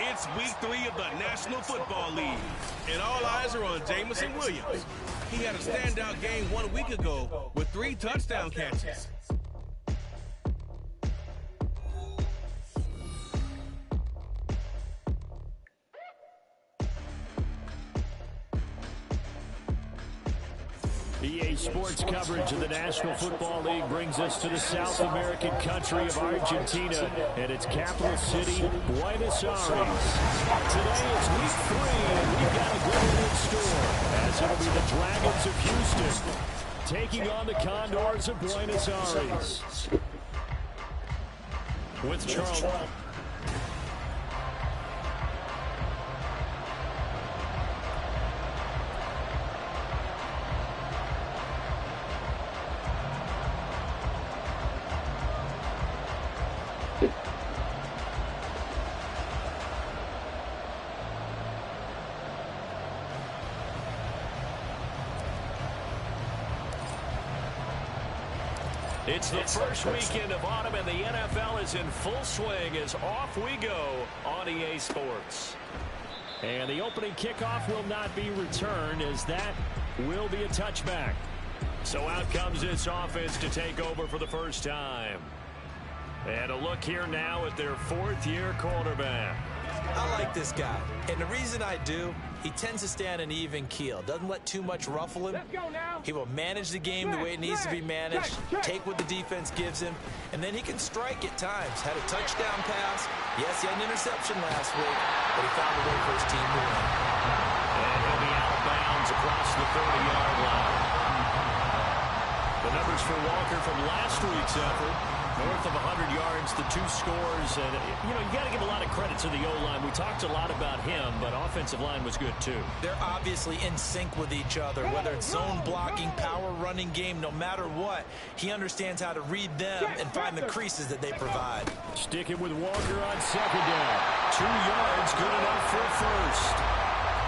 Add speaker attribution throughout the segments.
Speaker 1: It's week 3 of the National Football League, and all eyes are on Jamison Williams. He had a standout game 1 week ago with 3 touchdown catches.
Speaker 2: EA Sports coverage of the National Football League brings us to the South American country of Argentina and its capital city, Buenos Aires. Today it's week 3, and we've got a good one in store, as it'll be the Dragons of Houston taking on the Condors of Buenos Aires. With Charles. It's the first weekend of autumn, and the NFL is in full swing as off we go on EA Sports. And the opening kickoff will not be returned, as that will be a touchback. So out comes this offense to take over for the first time. And a look here now at their 4th-year quarterback.
Speaker 3: I like this guy, and the reason I do, he tends to stay on an even keel. Doesn't let too much ruffle him. He will manage the game the way it needs to be managed, take what the defense gives him, and then he can strike at times. Had a touchdown pass. Yes, he had an interception last week, but he found a way for his team to win.
Speaker 2: And he'll be out of bounds across the 30-yard line. The numbers for Walker from last week's effort. North of 100 yards, the 2 scores, and, you got to give a lot of credit to the O-line. We talked a lot about him, but offensive line was good, too.
Speaker 3: They're obviously in sync with each other, whether it's zone blocking, power running game, no matter what. He understands how to read them and find the creases that they provide.
Speaker 2: Sticking with Walker on 2nd down. 2 yards, good enough for first.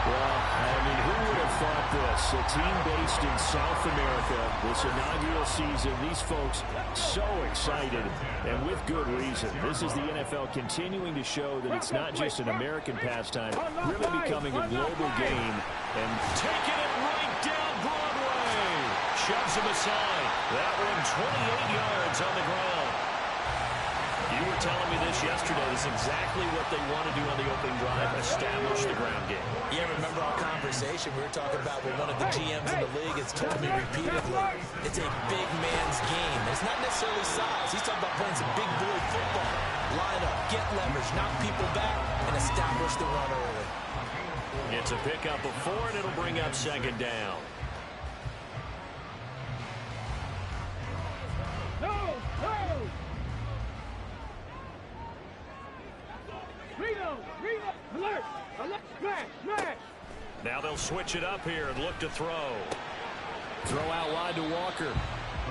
Speaker 2: Well, who would have thought this? A team based in South America, this inaugural season, these folks so excited, and with good reason. This is the NFL continuing to show that it's not just an American pastime, really becoming a global game. And taking it right down Broadway. Shoves him aside. That one 28 yards on the ground. You were telling me this yesterday. This is exactly what they want to do on the opening drive, establish the ground game.
Speaker 3: Yeah, remember our conversation we were talking about with one of the GMs in the league has told me repeatedly, it's a big man's game. It's not necessarily size. He's talking about playing some big boy football. Line up, get leverage, knock people back, and establish the run early.
Speaker 2: It's a pickup of 4, and it'll bring up 2nd down. Now they'll switch it up here and look to throw. Throw out wide to Walker.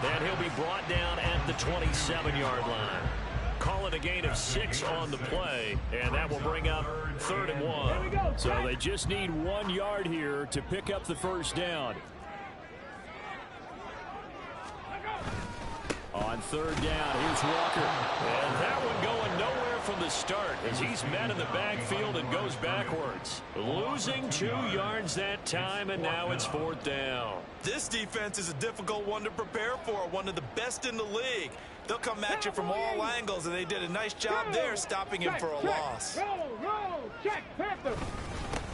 Speaker 2: Then he'll be brought down at the 27-yard line. Call it a gain of 6 on the play, and that will bring up 3rd and 1. So they just need 1 yard here to pick up the first down. On 3rd down, here's Walker. And that one going nowhere from the start as he's met in the backfield and goes backwards. Losing 2 yards that time, and now it's 4th down.
Speaker 3: This defense is a difficult one to prepare for, one of the best in the league. They'll come at you from all angles, and they did a nice job there stopping him for a loss.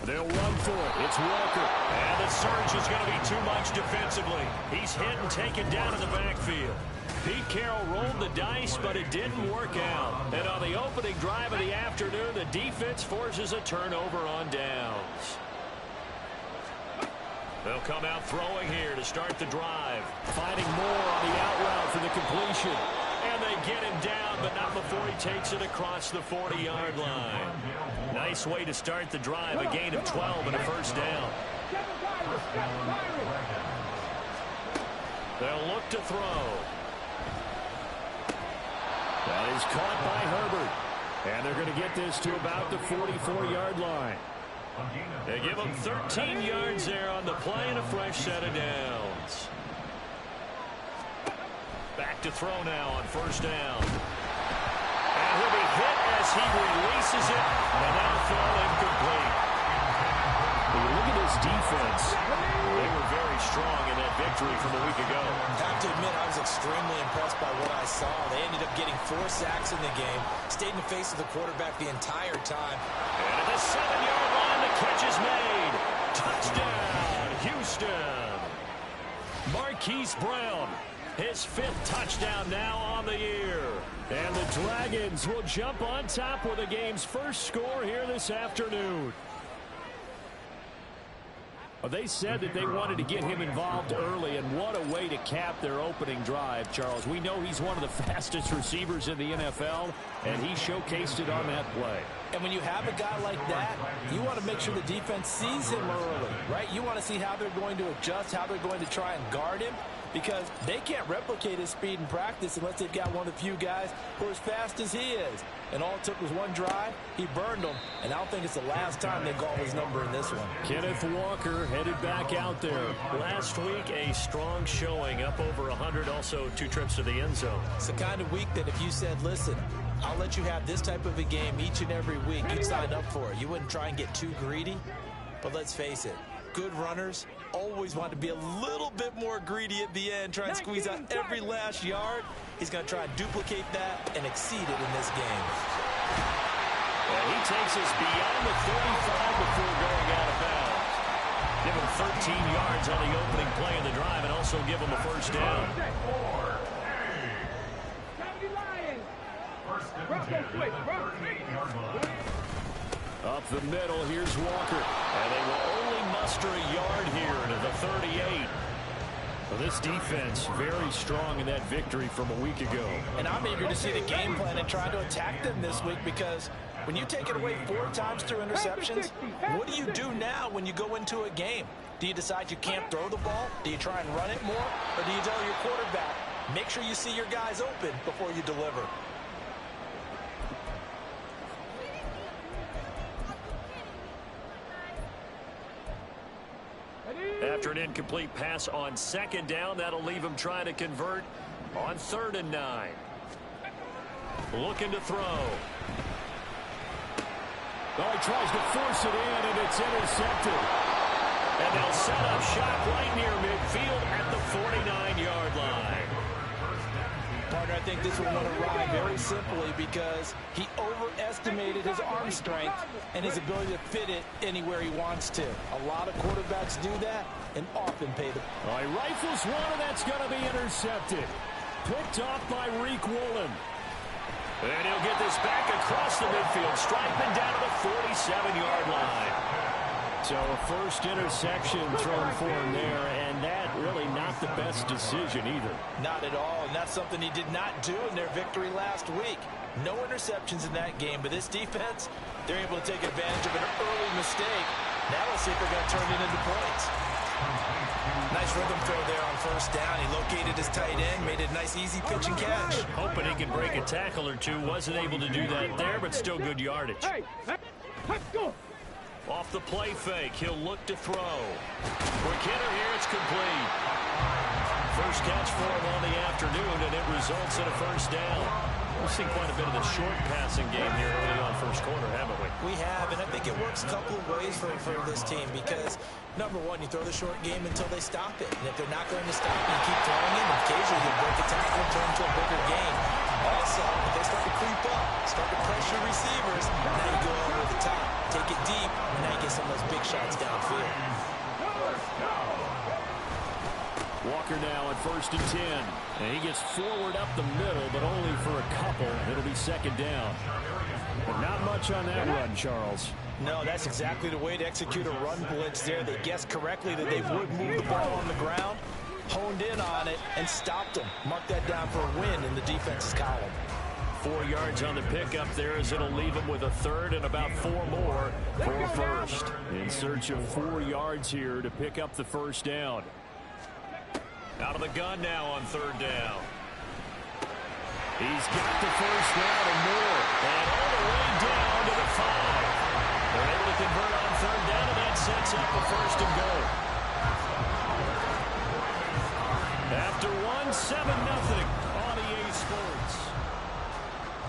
Speaker 2: They'll run for it. It's Walker. And the surge is going to be too much defensively. He's hit and taken down in the backfield. Pete Carroll rolled the dice, but it didn't work out. And on the opening drive of the afternoon, the defense forces a turnover on downs. They'll come out throwing here to start the drive. Finding more on the out route for the completion. And they get him down, but not before he takes it across the 40-yard line. Nice way to start the drive, a gain of 12 and a first down. They'll look to throw. That is caught by Herbert. And they're going to get this to about the 44-yard line. They give him 13 yards there on the play and a fresh set of downs. Back to throw now on first down. And he'll be hit as he releases it. And that'll fall incomplete. When you look at his defense, they were very strong in that victory from a week ago.
Speaker 3: I have to admit, I was extremely impressed by what I saw. They ended up getting 4 sacks in the game, stayed in the face of the quarterback the entire time.
Speaker 2: And at the 7-yard line, the catch is made. Touchdown, Houston. Marquise Brown, his 5th touchdown now on the year. And the Dragons will jump on top with the game's first score here this afternoon. Well, they said that they wanted to get him involved early, and what a way to cap their opening drive, Charles. We know he's one of the fastest receivers in the NFL, and he showcased it on that play.
Speaker 3: And when you have a guy like that, you want to make sure the defense sees him early, right? You want to see how they're going to adjust, how they're going to try and guard him, because they can't replicate his speed in practice unless they've got one of the few guys who are as fast as he is. And all it took was one drive. He burned them, and I don't think it's the last time they call his number in this one.
Speaker 2: Kenneth Walker headed back out there. Last week, a strong showing, up over 100, also 2 trips to the end zone.
Speaker 3: It's the kind of week that if you said, listen, I'll let you have this type of a game each and every week, you'd sign up for it. You wouldn't try and get too greedy, but let's face it, good runners always want to be a little bit more greedy at the end, try and squeeze out every last yard. He's going to try and duplicate that and exceed it in this game.
Speaker 2: And he takes us beyond the 35 before going out of bounds. Give him 13 yards on the opening play of the drive and also give him a first down. Up the middle, here's Walker. And they will only muster a yard here to the 38. Well, this defense very strong in that victory from a week ago.
Speaker 3: And I'm eager to see the game plan and try to attack them this week, because when you take it away 4 times through interceptions, what do you do now when you go into a game? Do you decide you can't throw the ball? Do you try and run it more? Or do you tell your quarterback, make sure you see your guys open before you deliver?
Speaker 2: After an incomplete pass on 2nd down, that'll leave him trying to convert on 3rd and 9. Looking to throw. Oh, he tries to force it in, and it's intercepted. And they'll set up shop right near midfield at the 49-yard line.
Speaker 3: Partner, I think this one went awry very simply because he overestimated his arm strength and his ability to fit it anywhere he wants to. A lot of quarterbacks do that and often pay the...
Speaker 2: Oh, he rifles one, and that's going to be intercepted. Picked off by Reek Woolen. And he'll get this back across the midfield, striping down to the 47-yard line. So a first interception thrown for him there, and that really not the best decision either.
Speaker 3: Not at all, and that's something he did not do in their victory last week. No interceptions in that game, but this defense, they're able to take advantage of an early mistake. Now let's see if they're going to turn it into points. Nice rhythm throw there on 1st down. He located his tight end, made a nice easy pitch and catch.
Speaker 2: Hoping he could break a tackle or two. Wasn't able to do that there, but still good yardage.
Speaker 4: Hey, let's go.
Speaker 2: Off the play fake, he'll look to throw. For Kenner here, it's complete. First catch for him on the afternoon, and it results in a first down. We've seen quite a bit of the short passing game here early on first quarter, haven't we?
Speaker 3: We have, and I think it works a couple of ways for this team because, number one, you throw the short game until they stop it. And if they're not going to stop it, you keep throwing it, and occasionally you'll break a tackle and turn into a bigger game. Also, if they start to creep up, start to pressure receivers, now you go over the top, take it deep, and now you get some of those big shots downfield.
Speaker 2: Walker Walker now on 1st and 10. And he gets forward up the middle, but only for a couple. It'll be 2nd down. But not much on that run, Charles.
Speaker 3: No, that's exactly the way to execute a run blitz there. They guessed correctly that they would move the ball on the ground, honed in on it, and stopped them. Mark that down for a win in the defense's column.
Speaker 2: 4 yards on the pickup there as it'll leave him with a 3rd and about 4 more for a 1st. In search of 4 yards here to pick up the 1st down. Out of the gun now on 3rd down. He's got the 1st down and more. And all the way down to the 5. They're able to convert on 3rd down, and that sets up the 1st and goal. After 7-0 on EA Sports.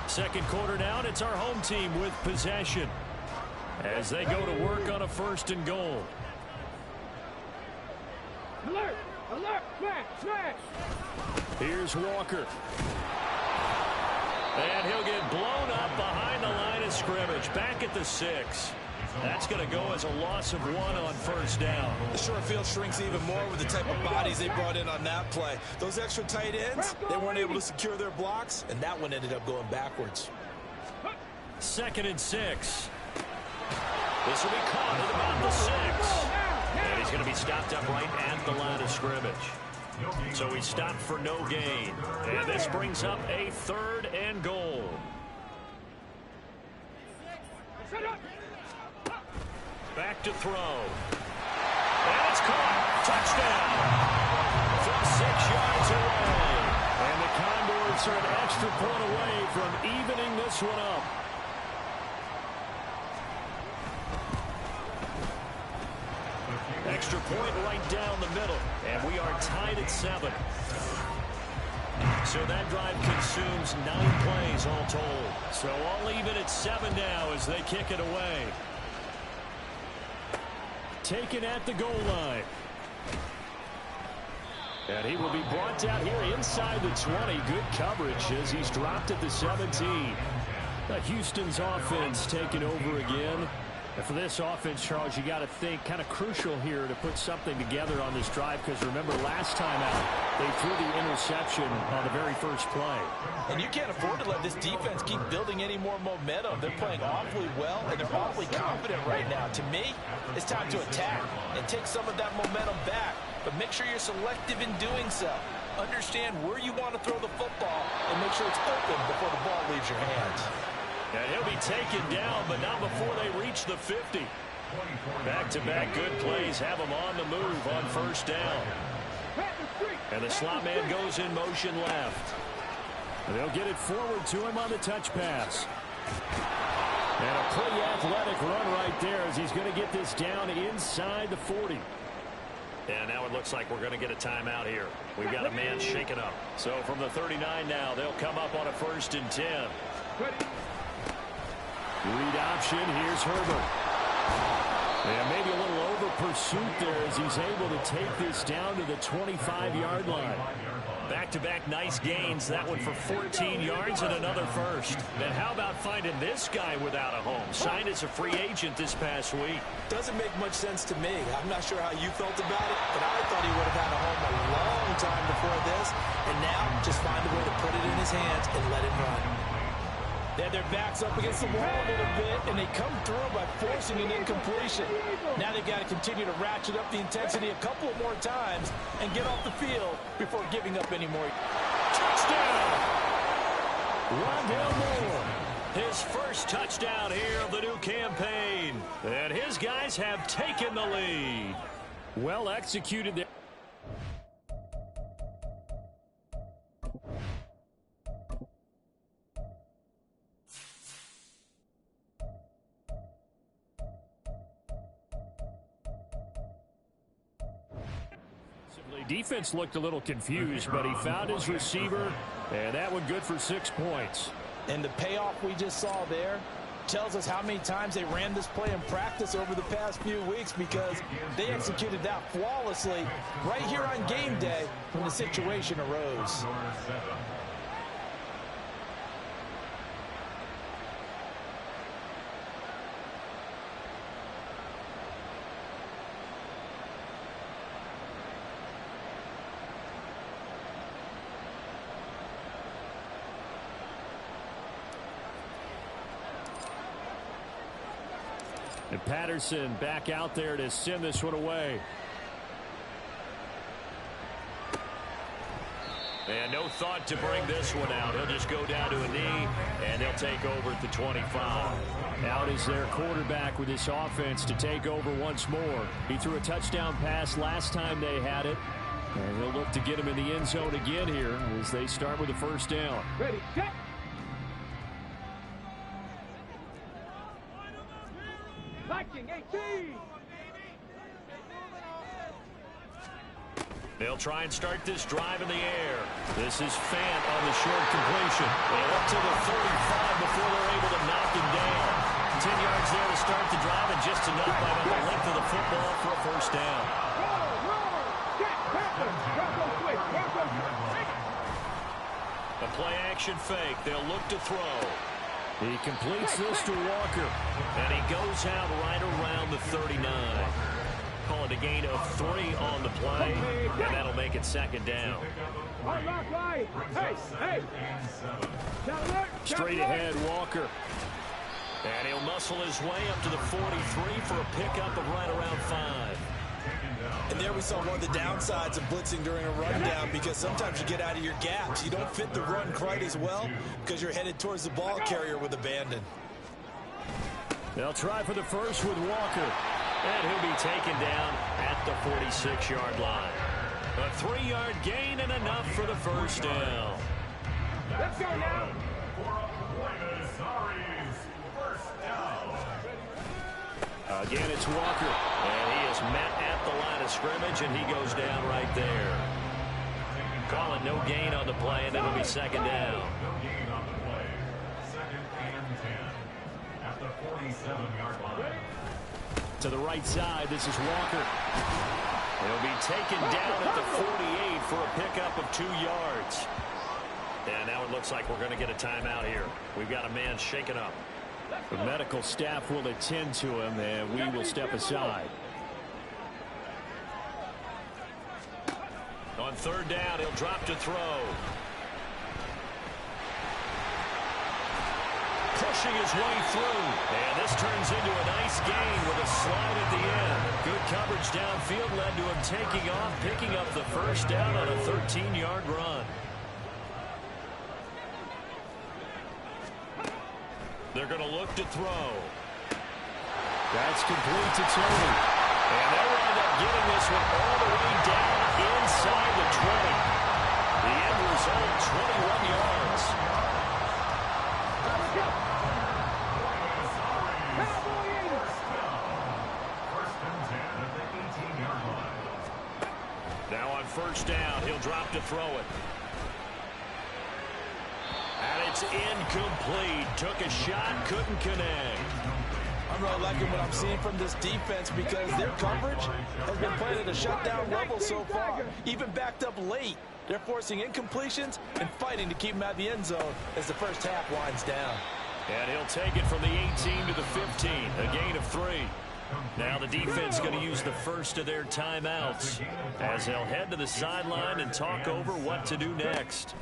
Speaker 2: 2nd quarter down, it's our home team with possession as they go to work on a 1st and goal.
Speaker 4: Alert! Alert! Smash! Smash!
Speaker 2: Here's Walker. And he'll get blown up behind the line of scrimmage. Back at the 6. That's going to go as a loss of 1 on 1st down.
Speaker 3: The short field shrinks even more with the type of bodies they brought in on that play. Those extra tight ends, they weren't able to secure their blocks, and that one ended up going backwards.
Speaker 2: 2nd and 6. This will be caught at about the 6. And he's going to be stopped up right at the line of scrimmage. So he stopped for no gain. And this brings up a 3rd and goal. Back to throw. And it's caught. Touchdown. From 6 yards away. And the Condors are an extra point away from evening this one up. Extra point right down the middle. And we are tied at 7. So that drive consumes 9 plays all told. So all even at 7 now as they kick it away. Taken at the goal line. And he will be brought down here inside the 20. Good coverage as he's dropped at the 17. Houston's offense taking over again. And for this offense, Charles, you got to think kind of crucial here to put something together on this drive, because remember last time out they threw the interception on the very first play.
Speaker 3: And you can't afford to let this defense keep building any more momentum. They're playing awfully well, and they're awfully confident right now. To me, it's time to attack and take some of that momentum back. But make sure you're selective in doing so. Understand where you want to throw the football and make sure it's open before the ball leaves your hands.
Speaker 2: And he'll be taken down, but not before they reach the 50. Back-to-back good plays have him on the move on 1st down. And the slot man goes in motion left. And they'll get it forward to him on the touch pass. And a pretty athletic run right there as he's going to get this down inside the 40. And now it looks like we're going to get a timeout here. We've got a man shaken up. So from the 39 now, they'll come up on a 1st and 10. Read option. Here's Herbert. And maybe a little over pursuit there as he's able to take this down to the 25-yard line. Back-to-back nice gains. That one for 14 yards and another 1st. And how about finding this guy without a home? Signed as a free agent this past week.
Speaker 3: Doesn't make much sense to me. I'm not sure how you felt about it, but I thought he would have had a home a long time before this. And now just find a way to put it in his hands and let him run. They had their backs up against the wall a little bit, and they come through by forcing an incompletion. Now they've got to continue to ratchet up the intensity a couple of more times and get off the field before giving up any more.
Speaker 2: Touchdown! Rondale Moore. His first touchdown here of the new campaign. And his guys have taken the lead. Well executed there. Defense looked a little confused, but he found his receiver, and that one good for 6 points.
Speaker 3: And the payoff we just saw there tells us how many times they ran this play in practice over the past few weeks, because they executed that flawlessly right here on game day when the situation arose.
Speaker 2: And Patterson back out there to send this one away. And no thought to bring this one out. He'll just go down to a knee, and they'll take over at the 25. Out is their quarterback with this offense to take over once more. He threw a touchdown pass last time they had it. And he'll look to get him in the end zone again here as they start with the first down.
Speaker 4: Ready, set. Liking 18.
Speaker 2: They'll try and start this drive in the air. This is Fant on the short completion. And up to the 35 before they're able to knock him down. 10 yards there to start the drive, and just enough by the length of the football for a first down. A play-action fake. They'll look to throw. He completes this to Walker. And he goes out right around the 39. Call it a gain of 3 on the play, and that'll make it second down. Straight ahead, Walker. And he'll muscle his way up to the 43 for a pickup of right around 5.
Speaker 3: And there we saw one of the downsides of blitzing during a rundown, because sometimes you get out of your gaps. You don't fit the run quite as well because you're headed towards the ball carrier with abandon.
Speaker 2: They'll try for the first with Walker. And he'll be taken down at the 46-yard line. A 3-yard gain and enough for the first down.
Speaker 4: Let's go now.
Speaker 2: Again, it's Walker. And he is met at the line of scrimmage, and he goes down right there. Calling no gain on the play, and it'll be second down.
Speaker 5: No gain on the play. Second and 10 at the 47-yard line.
Speaker 2: To the right side, this is Walker. He'll be taken down at the 48 for a pickup of 2 yards. And now it looks like we're going to get a timeout here. We've got a man shaken up. The medical staff will attend to him, and we will step aside. On third down, he'll drop to throw. Pushing his way through. And this turns into a nice gain with a slide at the end. Good coverage downfield led to him taking off, picking up the first down on a 13-yard run. They're going to look to throw. That's complete to Tony. And they'll end up getting this one all the way down inside the 20. The end result, 21 yards. Now on first down, he'll drop to throw it. And it's incomplete. Took a shot, couldn't connect.
Speaker 3: I'm really liking what I'm seeing from this defense, because their coverage has been played at a shutdown level so far. Even backed up late, they're forcing incompletions and fighting to keep them out of the end zone as the first half winds down.
Speaker 2: And he'll take it from the 18 to the 15, a gain of 3. Now the defense is going to use the first of their timeouts as they'll head to the sideline and talk over what to do next.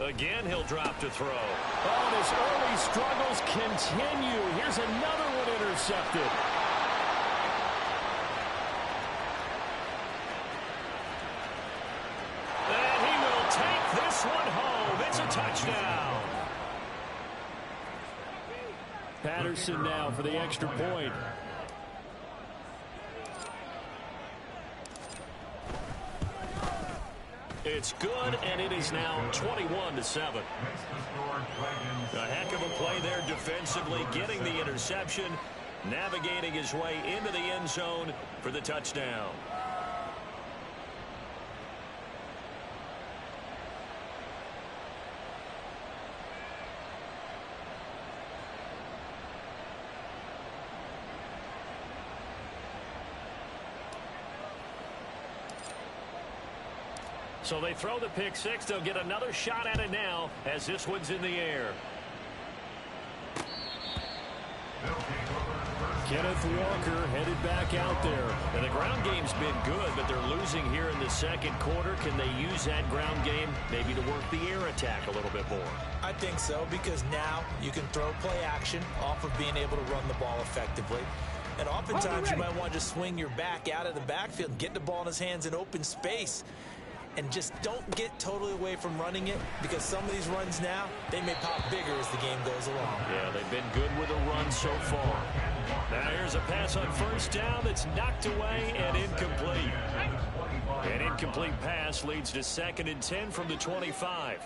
Speaker 2: Again, he'll drop to throw. Oh, and his early struggles continue. Here's another one intercepted. And he will take this one home. It's a touchdown. Patterson now for the extra point. It's good, and it is now 21-7. A heck of a play there defensively, getting the interception, navigating his way into the end zone for the touchdown. So they throw the pick six. They'll get another shot at it now as this one's in the air. Kenneth Walker headed back out there. And the ground game's been good, but they're losing here in the second quarter. Can they use that ground game maybe to work the air attack a little bit more?
Speaker 3: I think so, because now you can throw play action off of being able to run the ball effectively. And oftentimes you might want to just swing your back out of the backfield and get the ball in his hands in open space. And just don't get totally away from running it, because some of these runs now, they may pop bigger as the game goes along.
Speaker 2: Yeah, they've been good with a run so far. Now here's a pass on first down that's knocked away and incomplete. An incomplete pass leads to 2nd and 10 from the 25.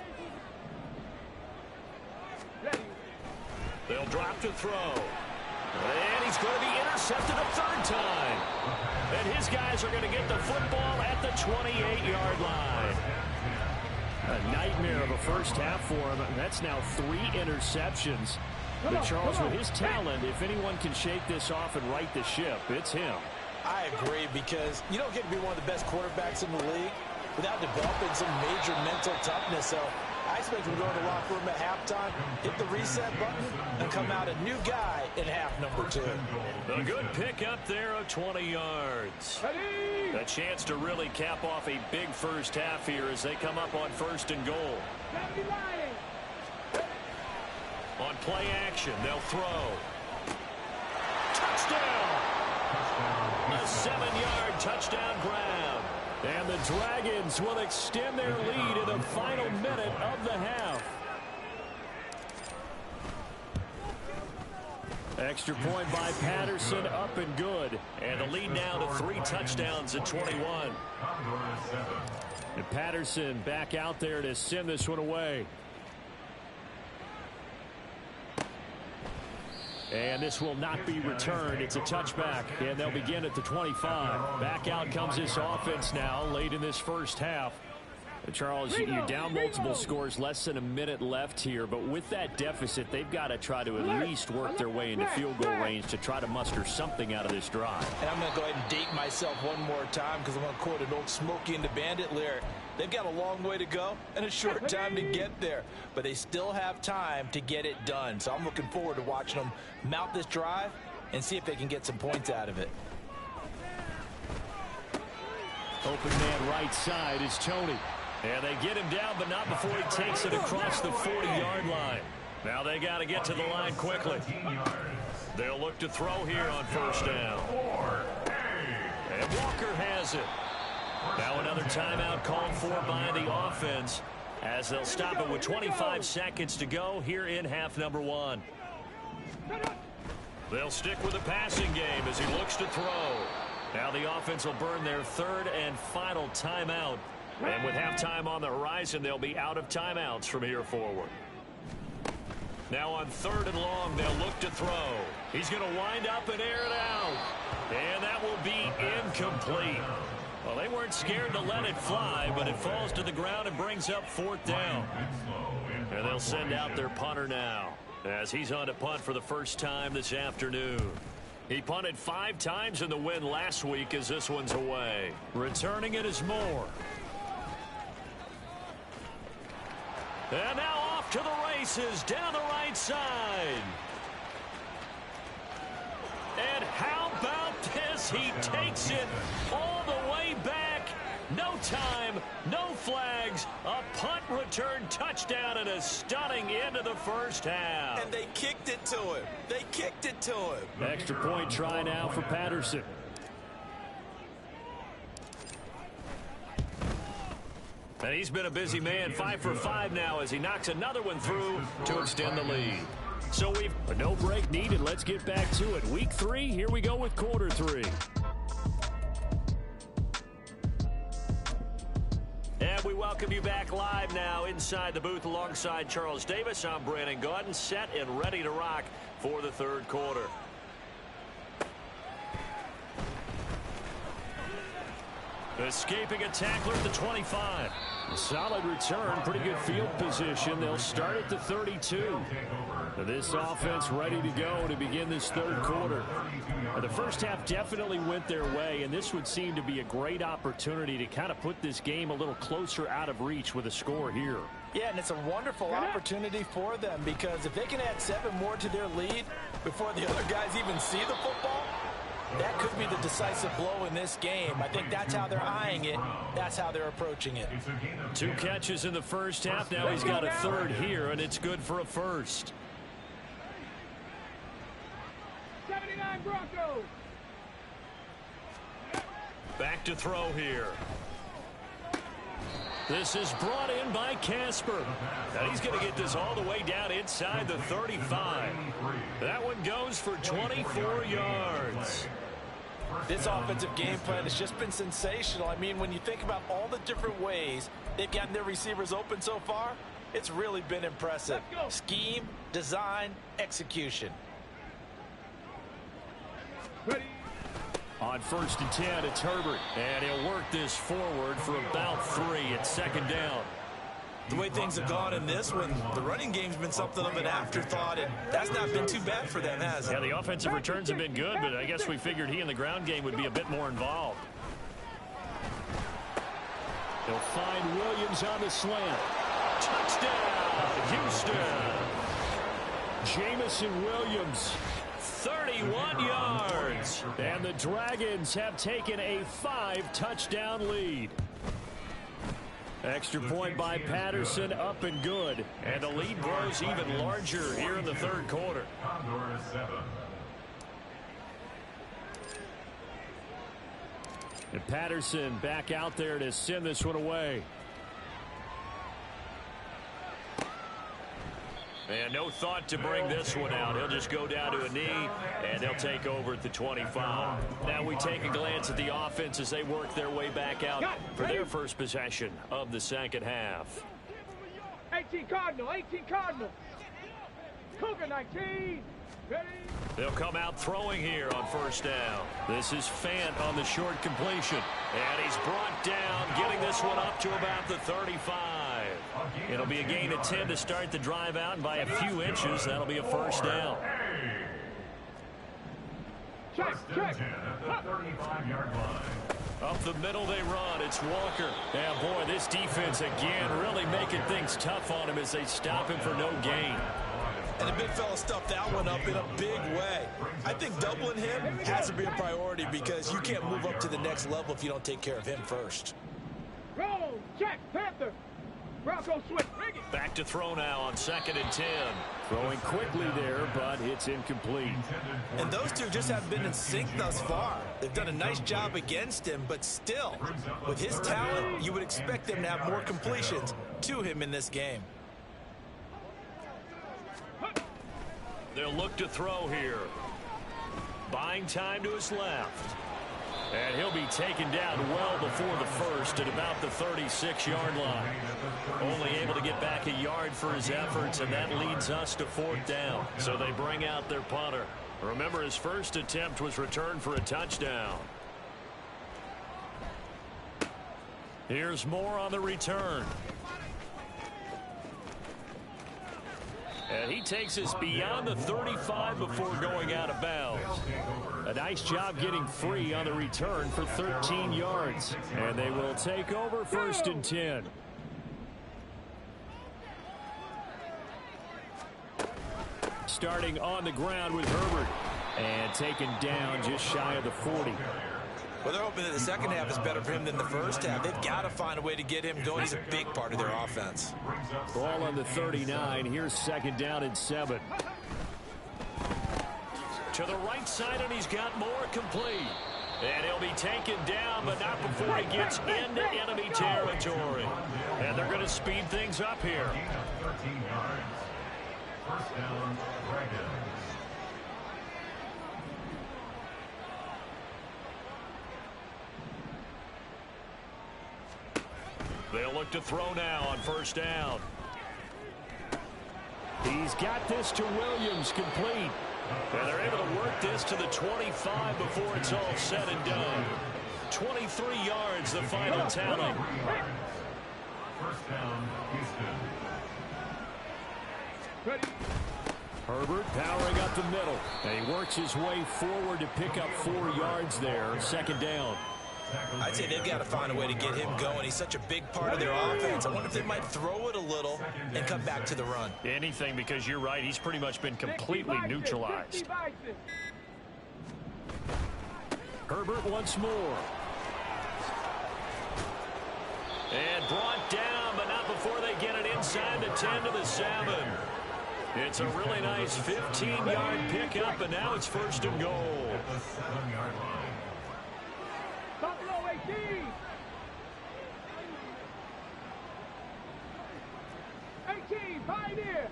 Speaker 2: They'll drop to throw. And he's going to be intercepted a 3rd time. And his guys are going to get the football at the 28-yard line. A nightmare of a first half for him. That's now 3 interceptions. But Charles, with his talent, if anyone can shake this off and right the ship, it's him.
Speaker 3: I agree, because you don't get to be one of the best quarterbacks in the league without developing some major mental toughness. So I expect him to go in the locker room at halftime, hit the reset button, and come out a new guy in half number 2.
Speaker 2: A good pick up there of 20 yards. A chance to really cap off a big first half here as they come up on 1st and goal. On play action, they'll throw. Touchdown! A 7-yard touchdown grab. And the Dragons will extend their lead in the final minute of the half. Extra point by Patterson, up and good. And the lead now to 3 touchdowns at 21. And Patterson back out there to send this one away. And this will not be returned. It's a touchback, and they'll begin at the 25. Back out comes this offense now late in this first half. Charles, you're down multiple scores, less than a minute left here, but with that deficit, they've got to try to at least work their way into field goal range to try to muster something out of this drive.
Speaker 3: And I'm going to go ahead and date myself one more time, because I'm going to quote an old Smokey and the Bandit lyric. They've got a long way to go and a short time to get there, but they still have time to get it done. So I'm looking forward to watching them mount this drive and see if they can get some points out of it.
Speaker 2: Open man right side is Tony. And they get him down, but not before he takes it across the 40-yard line. Now they got to get to the line quickly. They'll look to throw here on 1st down. And Walker has it. Now another timeout called for by the offense, as they'll stop it with 25 seconds to go here in half number 1. They'll stick with the passing game as he looks to throw. Now the offense will burn their 3rd and final timeout. And with halftime on the horizon, they'll be out of timeouts from here forward. Now on 3rd and long, they'll look to throw. He's going to wind up and air it out. And that will be incomplete. Well, they weren't scared to let it fly, but it falls to the ground and brings up 4th down. And they'll send out their punter now, as he's on to punt for the first time this afternoon. He punted 5 times in the win last week, as this one's away. Returning it is Moore. And now off to the races down the right side. And how about this? He takes it all the way back. No time, no flags, a punt return touchdown, and a stunning end of the first half.
Speaker 3: And they kicked it to him. They kicked it to him.
Speaker 2: Extra point try now for Patterson. And he's been a busy man, 5 for 5 now as he knocks another one through to extend the lead. So we've a no break needed. Let's get back to it. Week 3, here we go with quarter 3. And we welcome you back live now inside the booth alongside Charles Davis. I'm Brandon Gaudin, set and ready to rock for the 3rd quarter. Escaping a tackler at the 25. A solid return, pretty good field position. They'll start at the 32. This offense ready to go to begin this 3rd quarter. The first half definitely went their way, and this would seem to be a great opportunity to kind of put this game a little closer out of reach with a score here.
Speaker 3: Yeah, and it's a wonderful opportunity for them, because if they can add 7 more to their lead before the other guys even see the football, that could be the decisive blow in this game. I think that's how they're eyeing it. That's how they're approaching it.
Speaker 2: 2 catches in the first half. Now he's got a 3rd here, and it's good for a 1st.
Speaker 4: 70 29 Broncos.
Speaker 2: Back to throw here. This is brought in by Casper. And he's going to get this all the way down inside the 35. That one goes for 24 yards.
Speaker 3: This offensive game plan has just been sensational. I mean, when you think about all the different ways they've gotten their receivers open so far, it's really been impressive. Scheme, design, execution.
Speaker 4: Ready.
Speaker 2: On 1st and 10, it's Herbert. And he'll work this forward for about 3 at 2nd down.
Speaker 3: The way things have gone in this one, the running game's been something of an afterthought, and that's not been too bad for them, has it?
Speaker 2: Yeah, the offensive returns have been good, but I guess we figured he in the ground game would be a bit more involved. They'll find Williams on the slant. Touchdown, Houston. Jamison Williams, 31 yards. And the Dragons have taken a 5-touchdown lead. Extra point by Patterson, up and good. And the lead grows even larger here in the 3rd quarter.
Speaker 5: Condors 7.
Speaker 2: And Patterson back out there to send this one away. And no thought to bring this one out. He'll just go down to a knee, and they'll take over at the 25. Now we take a glance at the offense as they work their way back out for their first possession of the 2nd half.
Speaker 4: 18 Cardinal, 18 Cardinal. Cougar 19. Ready.
Speaker 2: They'll come out throwing here on 1st down. This is Fant on the short completion. And he's brought down, getting this one up to about the 35. It'll be a gain of 10 to start the drive out, and by a few inches, that'll be a 1st down.
Speaker 4: Check, check.
Speaker 5: At the 35-yard line.
Speaker 2: Up the middle they run. It's Walker. Yeah, boy, this defense again really making things tough on him as they stop him for no gain.
Speaker 3: And the big fella stuffed that one up in a big way. I think doubling him has to be a priority because you can't move up to the next level if you don't take care of him first.
Speaker 4: Roll, check, Panther. Bronco switch, rig it.
Speaker 2: Back to throw now on 2nd and 10. Throwing quickly there, but it's incomplete.
Speaker 3: And those two just haven't been in sync thus far. They've done a nice job against him, but still, with his talent, you would expect them to have more completions to him in this game.
Speaker 2: They'll look to throw here. Buying time to his left. And he'll be taken down well before the first at about the 36-yard line. Only able to get back a yard for his efforts, and that leads us to 4th down. So they bring out their punter. Remember, his first attempt was returned for a touchdown. Here's more on the return. And he takes us beyond the 35 before going out of bounds. A nice job getting free on the return for 13 yards. And they will take over 1st and 10. Starting on the ground with Herbert. And taken down just shy of the 40.
Speaker 3: Well, they're hoping that the 2nd half is better for him than the 1st half. They've got to find a way to get him going. He's a big part of their offense.
Speaker 2: Ball on the 39. Here's 2nd down and 7. To the right side, and he's got more complete. And he'll be taken down, but not before he gets into enemy territory. And they're going to speed things up here.
Speaker 5: 13 yards. 1st down, Dragons.
Speaker 2: They'll look to throw now on 1st down. He's got this to Williams, complete. And they're able to work this to the 25 before it's all said and done. 23 yards, the final tally.
Speaker 5: 1st down, Houston.
Speaker 4: Ready.
Speaker 2: Herbert powering up the middle. And he works his way forward to pick up 4 yards there. 2nd down.
Speaker 3: I'd say they've got to find a way to get him going. He's such a big part of their offense. I wonder if they might throw it a little and come back to the run.
Speaker 2: Anything, because you're right. He's pretty much been completely neutralized. Herbert once more. And brought down, but not before they get it inside the 10 to the 7. It's a really nice 15-yard pickup, and now it's 1st and goal.
Speaker 5: At the 7-yard line.
Speaker 4: Buffalo 18. 18, Pioneer.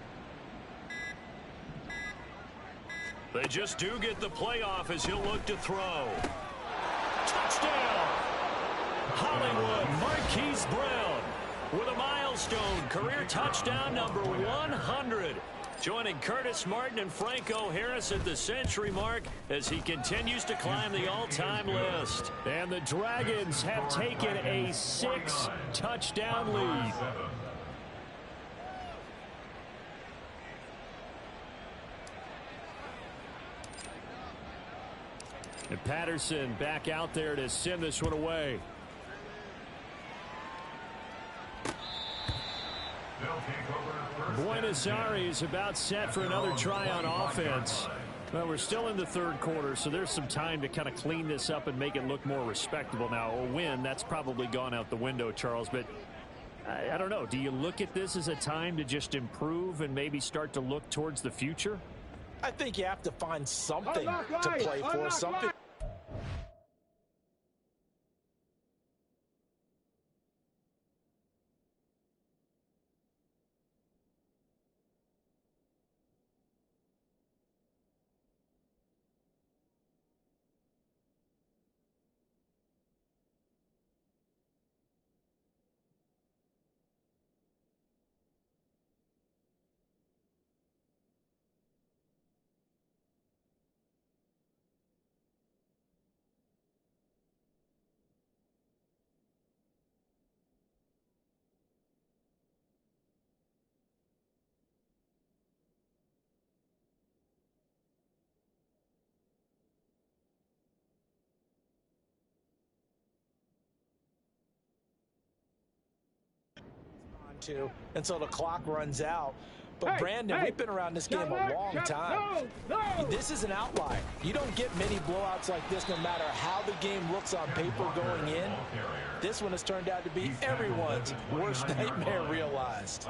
Speaker 2: They just do get the playoff as he'll look to throw. Touchdown! Hollywood Marquise Brown with a milestone career touchdown number 100. Joining Curtis Martin and Franco Harris at the century mark as he continues to climb the all-time list. And the Dragons have taken a 6-touchdown lead. And Patterson back out there to send this one away. Buenos Aires about set for another try on offense. Well, we're still in the 3rd quarter, so there's some time to kind of clean this up and make it look more respectable. Now, a win, that's probably gone out the window, Charles, but I don't know. Do you look at this as a time to just improve and maybe start to look towards the future?
Speaker 3: I think you have to find something to play for, something. And so the clock runs out. But Brandon, we've been around this game a long time. This is an outlier. You don't get many blowouts like this no matter how the game looks on paper going in. This one has turned out to be everyone's worst nightmare realized.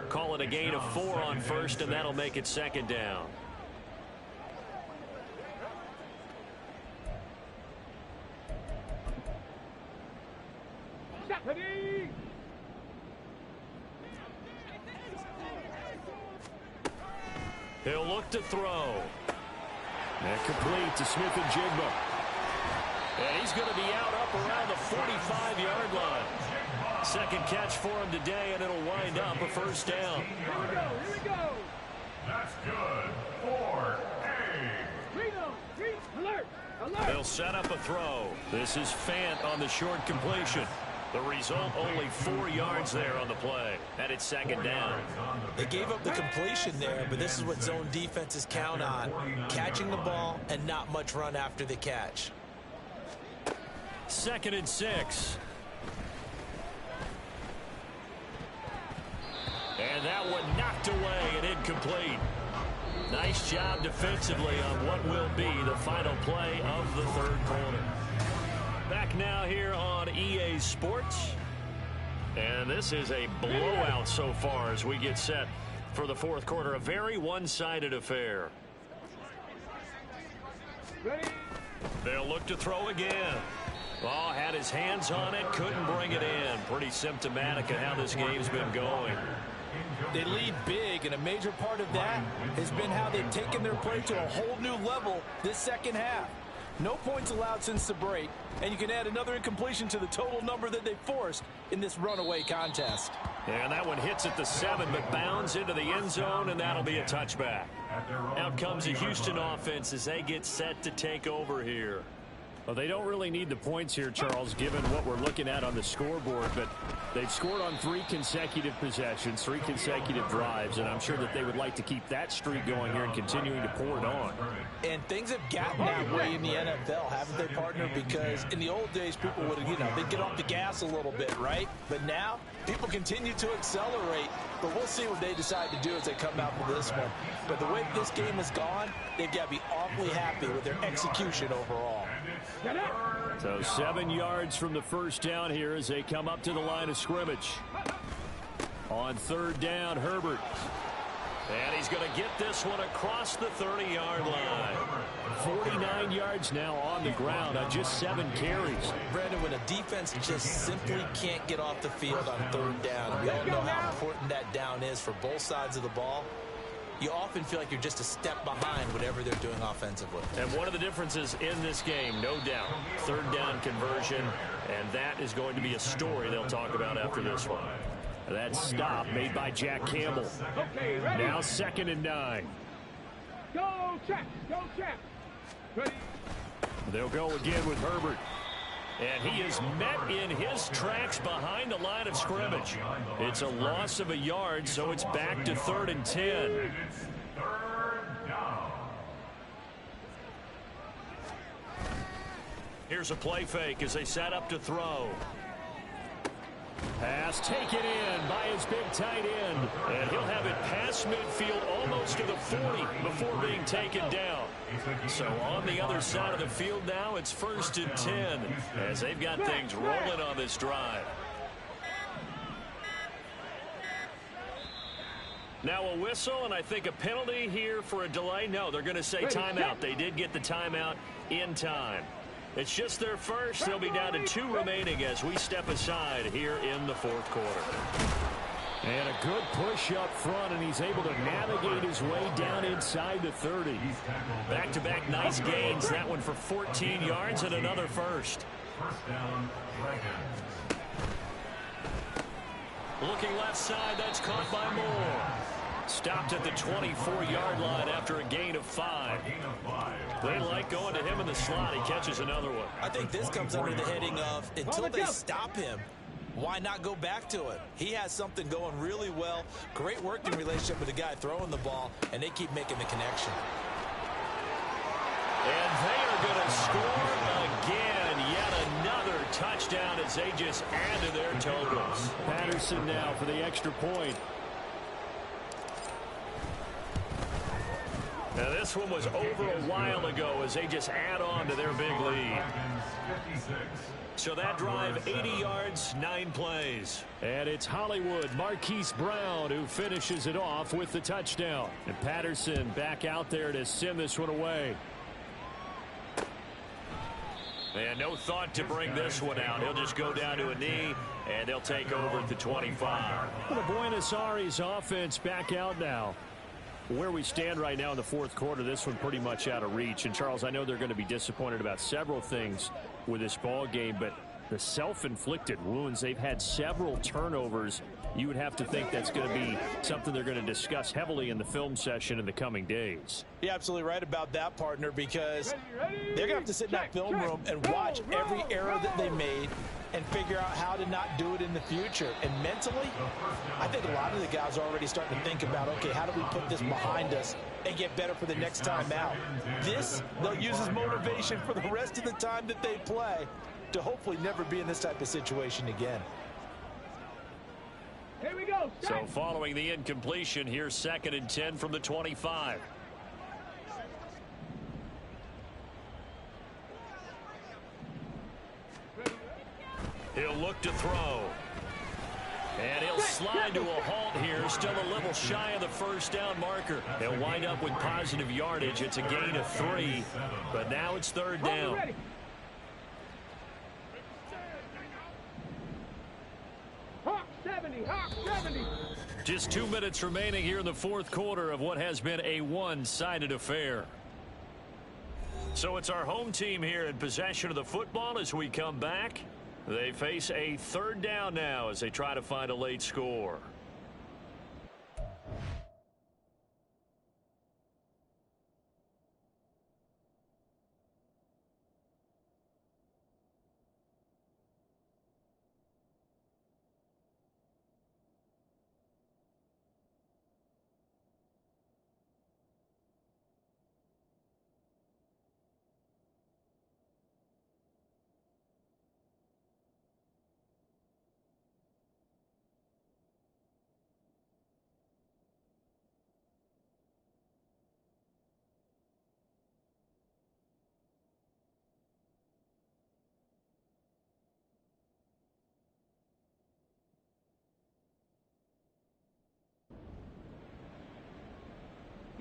Speaker 2: Call it a gain of 4 on 1st, and that'll make it 2nd down. He'll look to throw. And complete to Smith and Jigba. And he's going to be out up around the 45-yard line. 2nd catch for him today, and it'll wind up a 1st down.
Speaker 4: Here we go.
Speaker 5: That's good. 4A.
Speaker 4: Alert.
Speaker 2: They'll set up a throw. This is Fant on the short completion. The result, only 4 yards there on the play. And it's 2nd down.
Speaker 3: They gave up the completion there, but this is what zone defenses count on. Catching the ball and not much run after the catch.
Speaker 2: 2nd and 6. And that one knocked away and incomplete. Nice job defensively on what will be the final play of the 3rd quarter. Back now here on EA Sports. And this is a blowout so far as we get set for the 4th quarter. A very one-sided affair. They'll look to throw again. Oh, had his hands on it, couldn't bring it in. Pretty symptomatic of how this game's been going.
Speaker 3: They lead big, and a major part of that has been how they've taken their play to a whole new level this 2nd half. No points allowed since the break, and you can add another incompletion to the total number that they forced in this runaway contest.
Speaker 2: And that one hits at the 7, but bounds into the end zone, and that'll be a touchback. Out comes the Houston offense as they get set to take over here. Well, they don't really need the points here, Charles, given what we're looking at on the scoreboard, but they've scored on 3 consecutive possessions, 3 consecutive drives, and I'm sure that they would like to keep that streak going here and continuing to pour it on.
Speaker 3: And things have gotten that way in the NFL, haven't they, partner? Because in the old days, people would, they'd get off the gas a little bit, right? But now, people continue to accelerate, but we'll see what they decide to do as they come out for this one. But the way this game has gone, they've got to be awfully happy with their execution overall.
Speaker 2: So 7 yards from the 1st down here as they come up to the line of scrimmage. On 3rd down, Herbert. And he's going to get this one across the 30-yard line. 49 yards now on the ground on just 7 carries.
Speaker 3: Brandon, when a defense just simply can't get off the field on 3rd down, we all know how important that down is for both sides of the ball. You often feel like you're just a step behind whatever they're doing offensively.
Speaker 2: And one of the differences in this game, no doubt, 3rd down conversion, and that is going to be a story they'll talk about after this one. That stop made by Jack Campbell.
Speaker 4: Okay, ready?
Speaker 2: Now 2nd and 9.
Speaker 4: Go, check. Go, check. Ready?
Speaker 2: They'll go again with Herbert. And he is met in his tracks behind the line of scrimmage. It's a loss of a yard, so it's back to 3rd and 10.
Speaker 5: It's 3rd down.
Speaker 2: Here's a play fake as they set up to throw. Pass taken in by his big tight end. And he'll have it past midfield almost to the 40 before being taken down. So on the other side of the field now, it's 1st and 10 as they've got things rolling on this drive. Now a whistle, and I think a penalty here for a delay. No, they're going to say timeout. They did get the timeout in time. It's just their first. They'll be down to 2 remaining as we step aside here in the 4th quarter. And a good push up front, and he's able to navigate his way down inside the 30. Back-to-back nice gains. That one for 14 yards and another first.
Speaker 5: 1st down, Dragons.
Speaker 2: Looking left side, that's caught by Moore. Stopped at the 24-yard line after a gain of 5. They like going to him in the slot. He catches another one.
Speaker 3: I think this comes under the heading of until they stop him, why not go back to it? He has something going really well. Great working relationship with the guy throwing the ball, and they keep making the connection.
Speaker 2: And they are going to score again. Yet another touchdown as they just add to their totals. Patterson now for the extra point. Now this one was over a while ago as they just add on to their big lead. So that drive, 80 yards, 9 plays. And it's Hollywood, Marquise Brown, who finishes it off with the touchdown. And Patterson back out there to send this one away. And no thought to bring this one out. He'll just go down to a knee, and they'll take over at the 25. Well, the Buenos Aires offense back out now. Where we stand right now in the 4th quarter, this one pretty much out of reach. And, Charles, I know they're going to be disappointed about several things with this ball game, but the self-inflicted wounds, they've had several turnovers. You would have to think that's going to be something they're going to discuss heavily in the film session in the coming days.
Speaker 3: You're absolutely right about that, partner, because they're going to have to sit in that film room and watch every error that they made and figure out how to not do it in the future. And mentally, I think a lot of the guys are already starting to think about, okay, how do we put this behind us and get better for the next time out? This, they'll use as motivation for the rest of the time that they play to hopefully never be in this type of situation again.
Speaker 4: Here we go.
Speaker 2: So following the incompletion, here's 2nd and 10 from the 25. He'll look to throw. And he'll slide to a halt here. Still a little shy of the 1st down marker. He'll wind up with positive yardage. It's a gain of 3. But now it's 3rd down.
Speaker 4: Hawk 70, Hawk 70.
Speaker 2: Just 2 minutes remaining here in the 4th quarter of what has been a one-sided affair. So it's our home team here in possession of the football as we come back. They face a 3rd down now as they try to find a late score.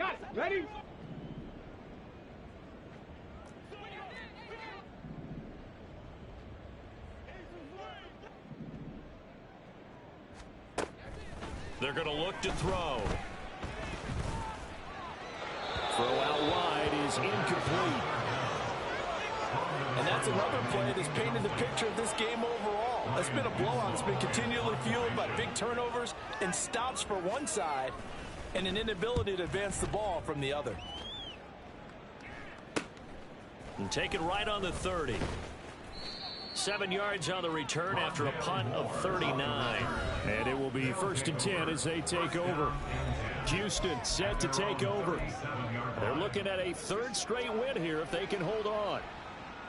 Speaker 4: Got it. Ready?
Speaker 2: They're going to look to throw. Throw out wide is incomplete.
Speaker 3: And that's another play that's painted the picture of this game overall. It's been a blowout. It's been continually fueled by big turnovers and stops for one side and an inability to advance the ball from the other.
Speaker 2: And take it right on the 30. 7 yards on the return after a punt of 39. And it will be 1st and 10 as they take over. Houston set to take over. They're looking at a 3rd straight win here if they can hold on.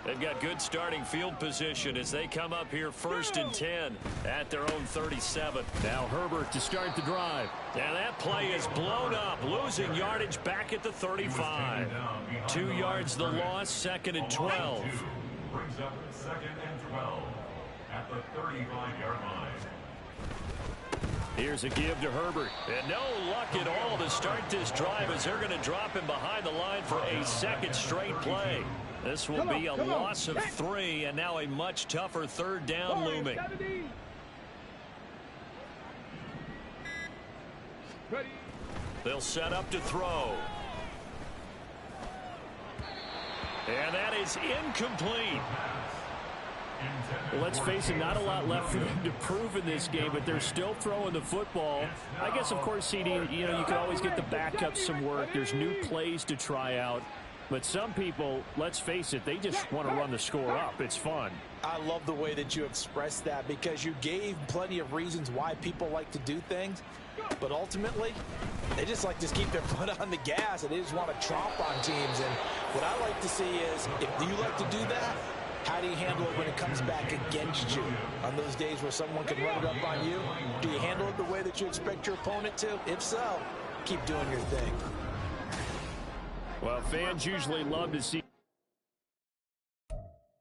Speaker 2: They've got good starting field position as they come up here 1st and 10 at their own 37. Now Herbert to start the drive. And that play is blown up, losing yardage back at the 35. 2 yards the loss, 2nd and 12.
Speaker 5: Brings up 2nd and 12 at the 35-yard line.
Speaker 2: Here's a give to Herbert. And no luck at all to start this drive as they're going to drop him behind the line for a 2nd straight play. This will be a loss of 3, and now a much tougher 3rd down looming. They'll set up to throw. And that is incomplete.
Speaker 6: Well, let's face it, not a lot left for them to prove in this game, but they're still throwing the football. I guess, of course, CD, you know, you can always get the backups some work. There's new plays to try out. But some people, let's face it, they just want to run the score up. It's fun.
Speaker 3: I love the way that you expressed that because you gave plenty of reasons why people like to do things. But ultimately, they just like to keep their foot on the gas, and they just want to tromp on teams. And what I like to see is, if you like to do that, how do you handle it when it comes back against you? On those days where someone can run it up on you, do you handle it the way that you expect your opponent to? If so, keep doing your thing.
Speaker 6: Well, fans usually love to see